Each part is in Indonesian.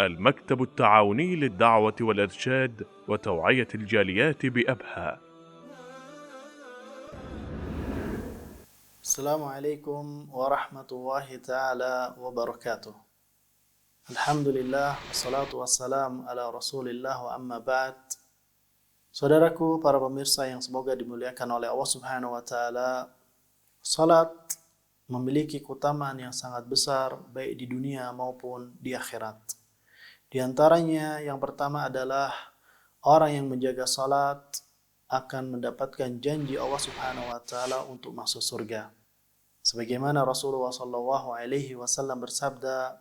المكتب التعاوني للدعوة والإرشاد وتوعية الجاليات بأبها. السلام عليكم ورحمة الله تعالى وبركاته. Alhamdulillah, wassalatu wassalam ala rasulillah wa amma ba'd. Saudaraku, para pemirsa yang semoga dimuliakan oleh Allah subhanahu wa ta'ala, salat memiliki keutamaan yang sangat besar baik di dunia maupun di akhirat. Di antaranya yang pertama adalah orang yang menjaga salat akan mendapatkan janji Allah subhanahu wa ta'ala untuk masuk surga. Sebagaimana Rasulullah sallallahu alaihi wasallam bersabda,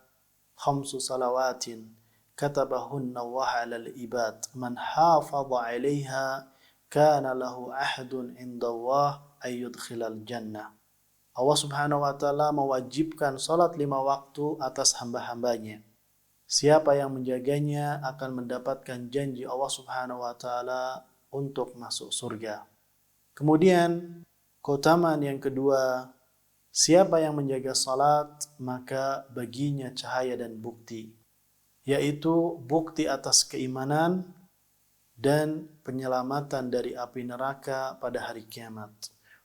khamsu salawatin katabahunna Allah 'alal ibad man hafadha 'alaiha kana lahu ahadun 'inda Allah ay yudkhilal jannah. Allah Subhanahu wa taala mewajibkan salat 5 waktu atas hamba-hambanya. Siapa yang menjaganya akan mendapatkan janji Allah Subhanahu wa taala untuk masuk surga. Kemudian keutamaan yang kedua, siapa yang menjaga salat, maka baginya cahaya dan bukti, yaitu bukti atas keimanan dan penyelamatan dari api neraka pada hari kiamat.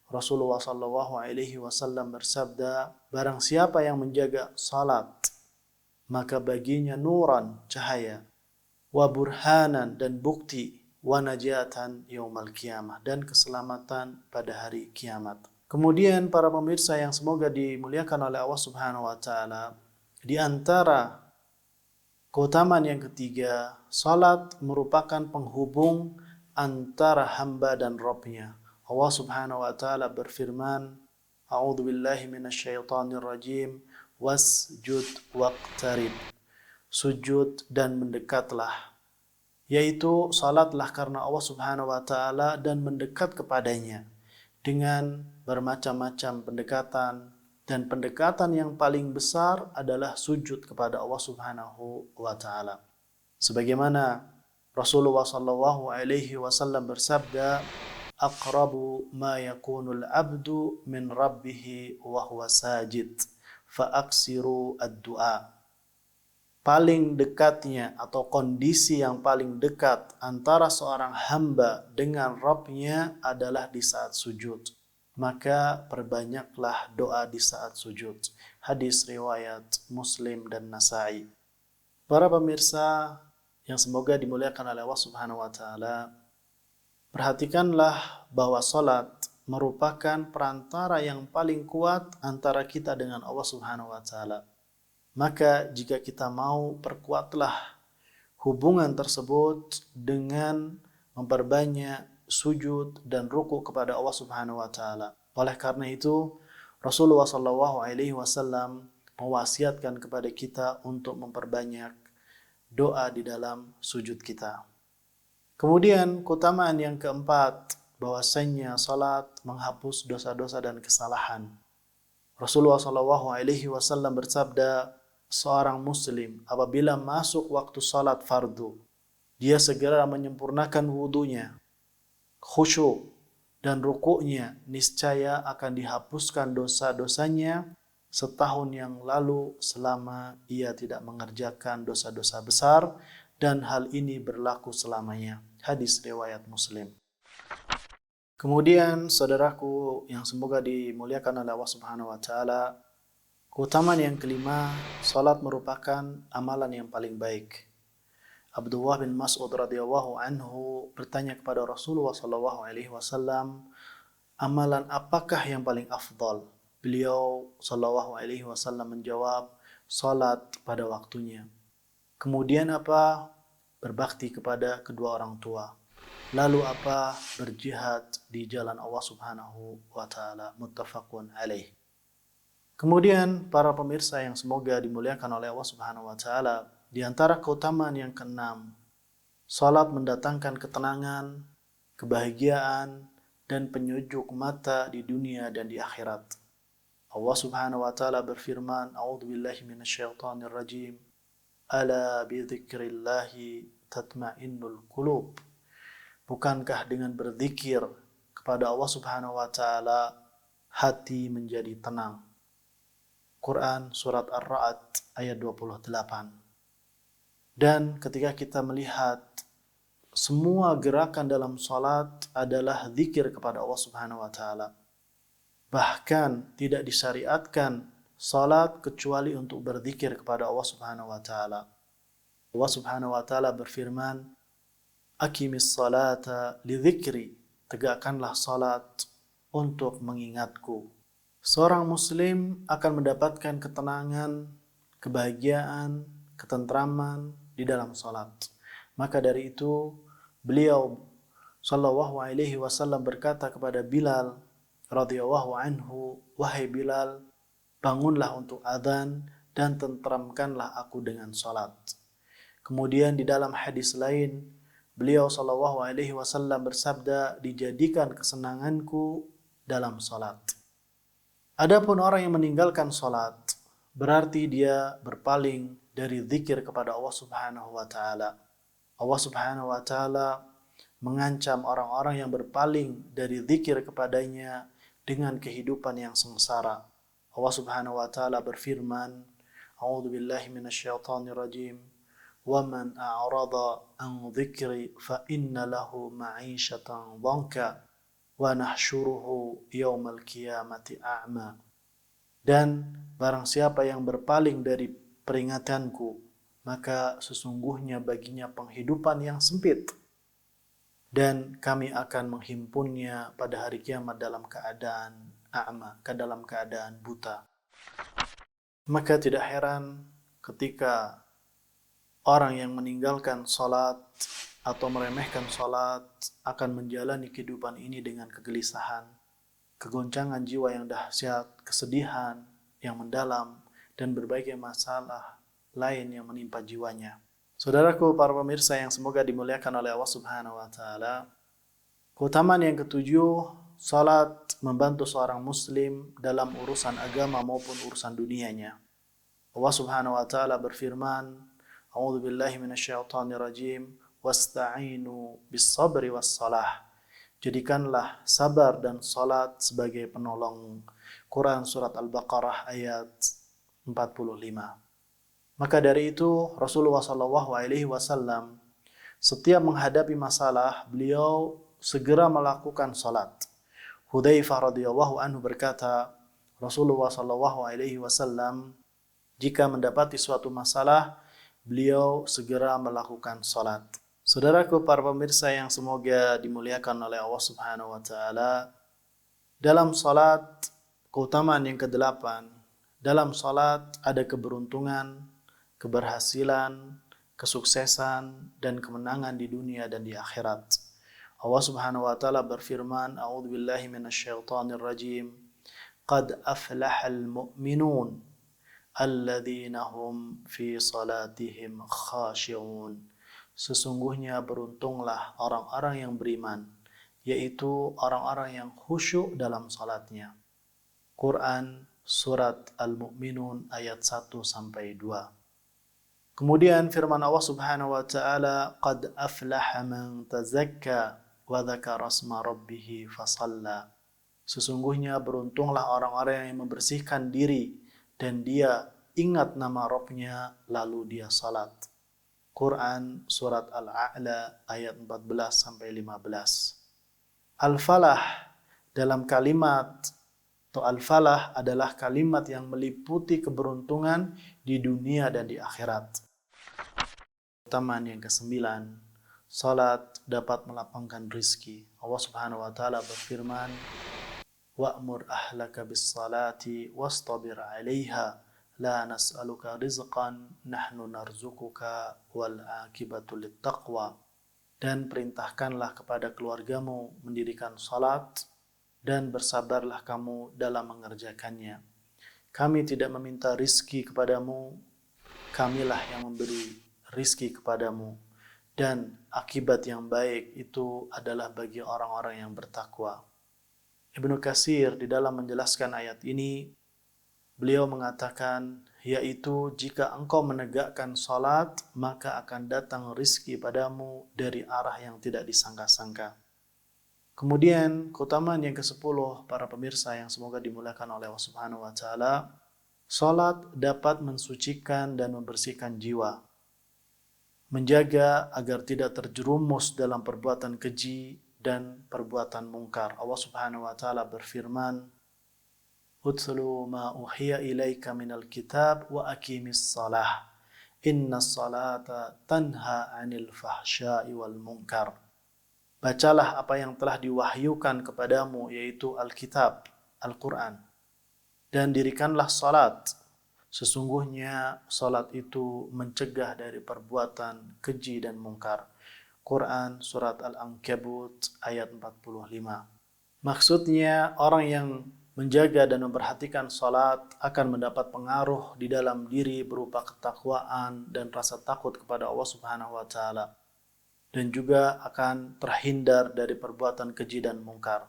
Rasulullah sallallahu alaihi wasallam bersabda, barang siapa yang menjaga salat, maka baginya nuran, cahaya, wa burhanan, dan bukti, wa najatan yaumal kiamah, dan keselamatan pada hari kiamat. Kemudian para pemirsa yang semoga dimuliakan oleh Allah Subhanahu wa taala, di antara keutamaan yang ketiga, salat merupakan penghubung antara hamba dan Rabb-Nya. Allah Subhanahu wa taala berfirman, A'udzubillahi minasyaitonir rajim, wasjud waqtarib. Sujud dan mendekatlah. Yaitu salatlah karena Allah Subhanahu wa taala dan mendekat kepadanya dengan bermacam-macam pendekatan, dan pendekatan yang paling besar adalah sujud kepada Allah Subhanahu wa taala. Sebagaimana Rasulullah sallallahu alaihi wasallam bersabda, aqrabu ma yakunul abdu min rabbih wa huwa sajid fa aksiru ad-du'a. Paling dekatnya atau kondisi yang paling dekat antara seorang hamba dengan Rabb-Nya adalah di saat sujud. Maka perbanyaklah doa di saat sujud. Hadis riwayat Muslim dan Nasa'i. Para pemirsa yang semoga dimuliakan oleh Allah Subhanahu wa taala, perhatikanlah bahwa salat merupakan perantara yang paling kuat antara kita dengan Allah Subhanahu wa taala. Maka jika kita mau, perkuatlah hubungan tersebut dengan memperbanyak sujud dan ruku kepada Allah Subhanahu wa taala. Oleh karena itu, Rasulullah sallallahu alaihi wasallam mewasiatkan kepada kita untuk memperbanyak doa di dalam sujud kita. Kemudian keutamaan yang keempat, bahwasanya salat menghapus dosa-dosa dan kesalahan. Rasulullah sallallahu alaihi wasallam bersabda, seorang muslim apabila masuk waktu salat fardu, dia segera menyempurnakan wudunya, khusyuk dan rukuknya, niscaya akan dihapuskan dosa-dosanya setahun yang lalu selama ia tidak mengerjakan dosa-dosa besar, dan hal ini berlaku selamanya. Hadis riwayat Muslim. Kemudian saudaraku yang semoga dimuliakan oleh Allah Subhanahu wa taala, keutamaan yang kelima, salat merupakan amalan yang paling baik. Abdullah bin Mas'ud radhiyallahu anhu bertanya kepada Rasulullah sallallahu alaihi wasallam, amalan apakah yang paling afdal? Beliau sallallahu alaihi wasallam menjawab, salat pada waktunya. Kemudian apa? Berbakti kepada kedua orang tua. Lalu apa? Berjihad di jalan Allah Subhanahu wa taala. Muttafaqun alaih. Kemudian para pemirsa yang semoga dimuliakan oleh Allah Subhanahu wa taala, di antara keutamaan yang keenam, salat mendatangkan ketenangan, kebahagiaan, dan penyejuk mata di dunia dan di akhirat. Allah Subhanahu wa taala berfirman, A'udzubillahi minasyaitonir rajim. Ala bidzikrillahi tatma'innul qulub. Bukankah dengan berzikir kepada Allah Subhanahu wa taala hati menjadi tenang? Quran surat Ar-Ra'd ayat 28. Dan ketika kita melihat semua gerakan dalam salat adalah zikir kepada Allah Subhanahu wa taala. Bahkan tidak disyariatkan salat kecuali untuk berzikir kepada Allah Subhanahu wa taala. Allah Subhanahu wa taala berfirman, "Aqimis salata lidzikri." Tegakkanlah salat untuk mengingatku. Seorang muslim akan mendapatkan ketenangan, kebahagiaan, ketentraman di dalam salat. Maka dari itu beliau sallallahu alaihi wasallam berkata kepada Bilal radhiyallahu anhu, "Wahai Bilal, bangunlah untuk adzan dan tentramkanlah aku dengan salat." Kemudian di dalam hadis lain beliau sallallahu alaihi wasallam bersabda, "Dijadikan kesenanganku dalam salat." Adapun orang yang meninggalkan salat, berarti dia berpaling dari zikir kepada Allah Subhanahu wa taala. Allah Subhanahu wa taala mengancam orang-orang yang berpaling dari zikir kepadanya dengan kehidupan yang sengsara. Allah Subhanahu wa taala berfirman, "A'udzu billahi minasyaitonir rajim. Wa man a'rada an dzikri fa inna lahu ma'isyatan dhanka wa nahsyuruhu yaumal qiyamati a'ma." Dan barang siapa yang berpaling dari peringatanku, maka sesungguhnya baginya penghidupan yang sempit, dan kami akan menghimpunnya pada hari kiamat dalam keadaan a'ma, dalam keadaan buta. Maka tidak heran ketika orang yang meninggalkan salat atau meremehkan salat akan menjalani kehidupan ini dengan kegelisahan, kegoncangan jiwa yang dahsyat, kesedihan yang mendalam, dan berbagai masalah lain yang menimpa jiwanya. Saudaraku, para pemirsa yang semoga dimuliakan oleh Allah Subhanahu wa taala, keutamaan yang ketujuh, salat membantu seorang muslim dalam urusan agama maupun urusan dunianya. Allah Subhanahu wa taala berfirman, "A'udzu billahi minasyaitonir rajim, wasta'inu bis-sabri was-shalah." Jadikanlah sabar dan salat sebagai penolong. Quran surat Al-Baqarah ayat 45. Maka dari itu Rasulullah sallallahu alaihi wasallam setiap menghadapi masalah, beliau segera melakukan salat. Hudzaifah radhiyallahu anhu berkata, Rasulullah sallallahu alaihi wasallam jika mendapati suatu masalah, beliau segera melakukan salat. Saudaraku, para pemirsa yang semoga dimuliakan oleh Allah Subhanahu wa taala, dalam salat keutamaan yang ke-8, dalam salat ada keberuntungan, keberhasilan, kesuksesan, dan kemenangan di dunia dan di akhirat. Allah Subhanahu wa taala berfirman, "A'udzu billahi minasyaitonir rajim. Qad aflahal mu'minun alladzina hum fi salatihim khashi'un." Sesungguhnya beruntunglah orang-orang yang beriman, yaitu orang-orang yang khusyuk dalam salatnya. Quran surat Al-Mu'minun ayat 1 sampai 2. Kemudian firman Allah Subhanahu wa taala, "Qad aflaha man tazakka wa dzakara asma rabbih fasalla." Sesungguhnya beruntunglah orang-orang yang membersihkan diri dan dia ingat nama Rabb-nya lalu dia salat. Quran surat Al-A'la ayat 14 sampai 15. Al-falah dalam kalimat atau al-falah adalah kalimat yang meliputi keberuntungan di dunia dan di akhirat. Keutamaan yang ke-9, salat dapat melapangkan rizki. Allah Subhanahu wa taala berfirman, "Wa'mur ahlaka bis-salati wastabir 'alaiha, la nas'aluka rizqan, nahnu narzuquka wal 'aqibatu lit-taqwa." Dan perintahkanlah kepada keluargamu mendirikan salat dan bersabarlah kamu dalam mengerjakannya. Kami tidak meminta rizki kepadamu, kamilah yang memberi rizki kepadamu, dan akibat yang baik itu adalah bagi orang-orang yang bertakwa. Ibnu Katsir di dalam menjelaskan ayat ini, beliau mengatakan, yaitu jika engkau menegakkan salat, maka akan datang rizki padamu dari arah yang tidak disangka-sangka. Kemudian keutamaan yang ke-10, para pemirsa yang semoga dimuliakan oleh Allah Subhanahu wa taala, salat dapat mensucikan dan membersihkan jiwa. menjaga agar tidak terjerumus dalam perbuatan keji dan perbuatan mungkar. Allah Subhanahu wa taala berfirman, "Utlu ma uhiya ilaika minal kitab wa aqimis shalah. Innas salata tanha 'anil fahsya'i wal munkar." Bacalah apa yang telah diwahyukan kepadamu, yaitu Alkitab, Al-Quran, dan dirikanlah salat. Sesungguhnya salat itu mencegah dari perbuatan keji dan mungkar. Quran Surat Al-Ankabut ayat 45. Maksudnya orang yang menjaga dan memperhatikan salat akan mendapat pengaruh di dalam diri berupa ketakwaan dan rasa takut kepada Allah Subhanahu wa taala, dan juga akan terhindar dari perbuatan keji dan mungkar.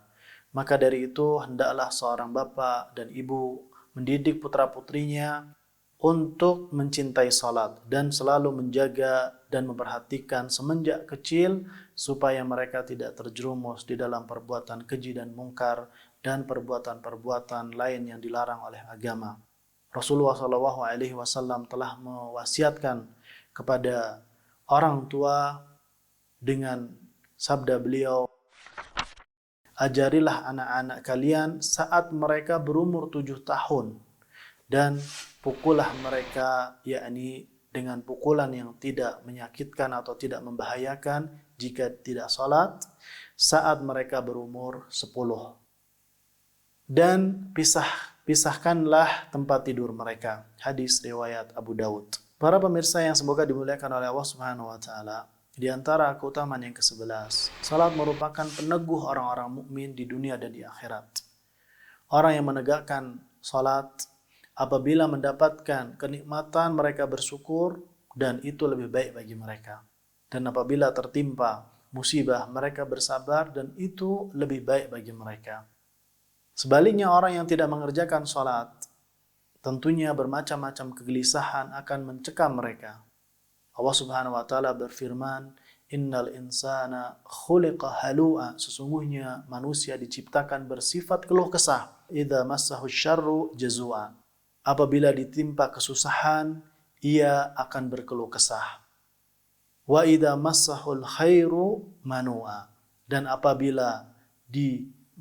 Maka dari itu, hendaklah seorang bapak dan ibu mendidik putra-putrinya untuk mencintai salat dan selalu menjaga dan memperhatikan semenjak kecil supaya mereka tidak terjerumus di dalam perbuatan keji dan mungkar dan perbuatan-perbuatan lain yang dilarang oleh agama. Rasulullah SAW telah mewasiatkan kepada orang tua dengan sabda beliau, "Ajarilah anak-anak kalian saat mereka berumur 7 tahun dan pukullah mereka, yakni dengan pukulan yang tidak menyakitkan atau tidak membahayakan jika tidak salat, saat mereka berumur 10. Dan pisahkanlah tempat tidur mereka." Hadis riwayat Abu Daud. Para pemirsa yang semoga dimuliakan oleh Allah Subhanahu wa taala, di antara keutamaan yang ke-11, salat merupakan peneguh orang-orang mukmin di dunia dan di akhirat. Orang yang menegakkan salat apabila mendapatkan kenikmatan, mereka bersyukur dan itu lebih baik bagi mereka. Dan apabila tertimpa musibah, mereka bersabar dan itu lebih baik bagi mereka. Sebaliknya, orang yang tidak mengerjakan salat, tentunya bermacam-macam kegelisahan akan mencekam mereka. Allah Subhanahu wa taala berfirman, "Innal insana khuliqa halu'a." Sesungguhnya manusia diciptakan bersifat keluh kesah. "Idza massahu syarru jazua." Apabila ditimpa kesusahan, ia akan berkeluh kesah. "Wa idza massahul khairu manu'a." Dan apabila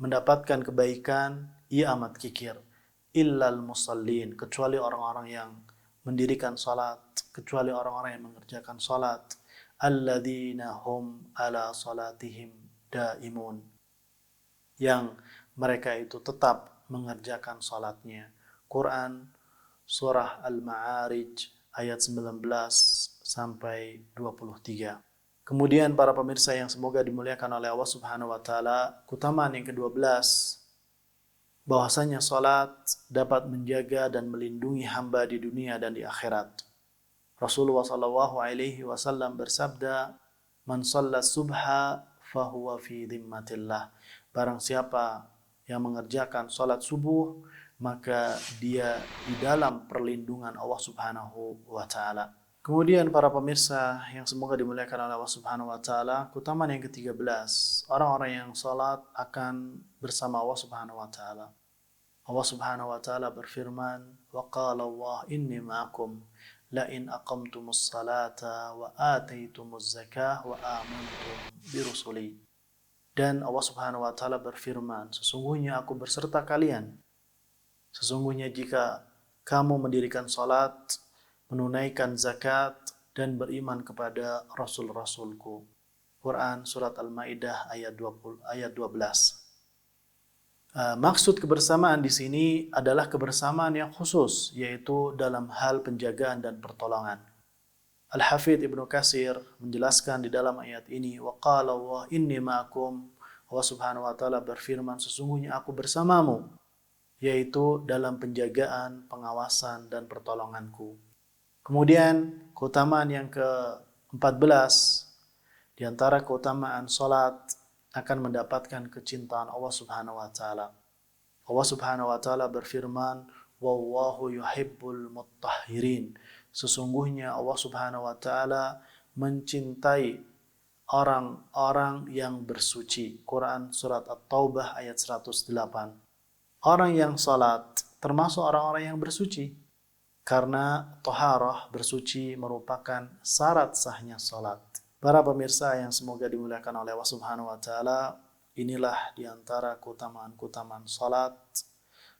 mendapatkan kebaikan, ia amat kikir. "Illal musallin." Kecuali orang-orang yang mendirikan salat, kecuali orang-orang yang mengerjakan salat. "Alladzina hum ala salatihim daimun." Yang mereka itu tetap mengerjakan salatnya. Quran Surah Al-Ma'arij ayat 19 sampai 23. Kemudian para pemirsa yang semoga dimuliakan oleh Allah Subhanahu wa taala, keutamaan yang ke-12, bahwasanya salat dapat menjaga dan melindungi hamba di dunia dan di akhirat. Rasulullah SAW bersabda, "Man shalla subha fahuwa fi dhimmatillah." Barang siapa yang mengerjakan salat subuh, maka dia di dalam perlindungan Allah Subhanahu wa taala. Kemudian para pemirsa yang semoga dimuliakan oleh Allah Subhanahu wa taala, keutamaan yang ke-13, orang-orang yang salat akan bersama Allah Subhanahu wa taala. Allah Subhanahu wa taala berfirman, "Wa qala Allah inni ma'akum la in aqamtumus salata wa ataitumuz zakah wa amantum bi rusuli." Dan Allah Subhanahu wa taala berfirman, "Sesungguhnya aku berserta kalian. Sesungguhnya jika kamu mendirikan salat, menunaikan zakat, dan beriman kepada Rasul-Rasulku." Quran Surat Al-Ma'idah ayat 12. Maksud kebersamaan di sini adalah kebersamaan yang khusus, yaitu dalam hal penjagaan dan pertolongan. Al-Hafidz Ibnu Katsir menjelaskan di dalam ayat ini, "Wa qala Allah inni ma'akum." Allah Subhanahu wa taala berfirman, "Sesungguhnya aku bersamamu," yaitu dalam penjagaan, pengawasan, dan pertolonganku. Kemudian keutamaan yang ke-14, di antara keutamaan salat akan mendapatkan kecintaan Allah Subhanahu wa taala. Allah Subhanahu wa taala berfirman, "Wallahu yuhibbul mutahhirin." Sesungguhnya Allah Subhanahu wa taala mencintai orang-orang yang bersuci. Quran Surat At-Taubah ayat 108. Orang yang salat termasuk orang-orang yang bersuci. karena toharah bersuci merupakan syarat sahnya salat. Para pemirsa yang semoga dimuliakan oleh Allah Subhanahu wa taala, inilah diantara keutamaan-keutamaan salat.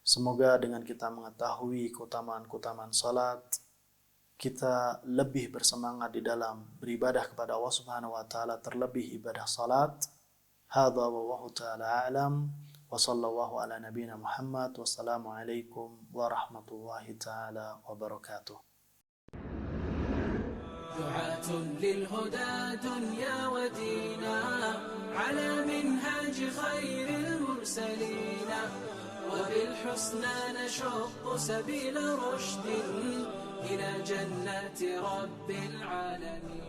Semoga dengan kita mengetahui keutamaan-keutamaan salat, kita lebih bersemangat di dalam beribadah kepada Allah Subhanahu wa taala, terlebih ibadah salat. Hadza wallahu taala a'lam. Wa sallallahu ala nabiyyina Muhammad. Wassalamualaikum warahmatullahi taala wabarakatuh. دعاة للهدى دنيا ودينا على منهاج خير المرسلين وبالحسنى نشق سبيل رشد إلى جنات رب العالمين.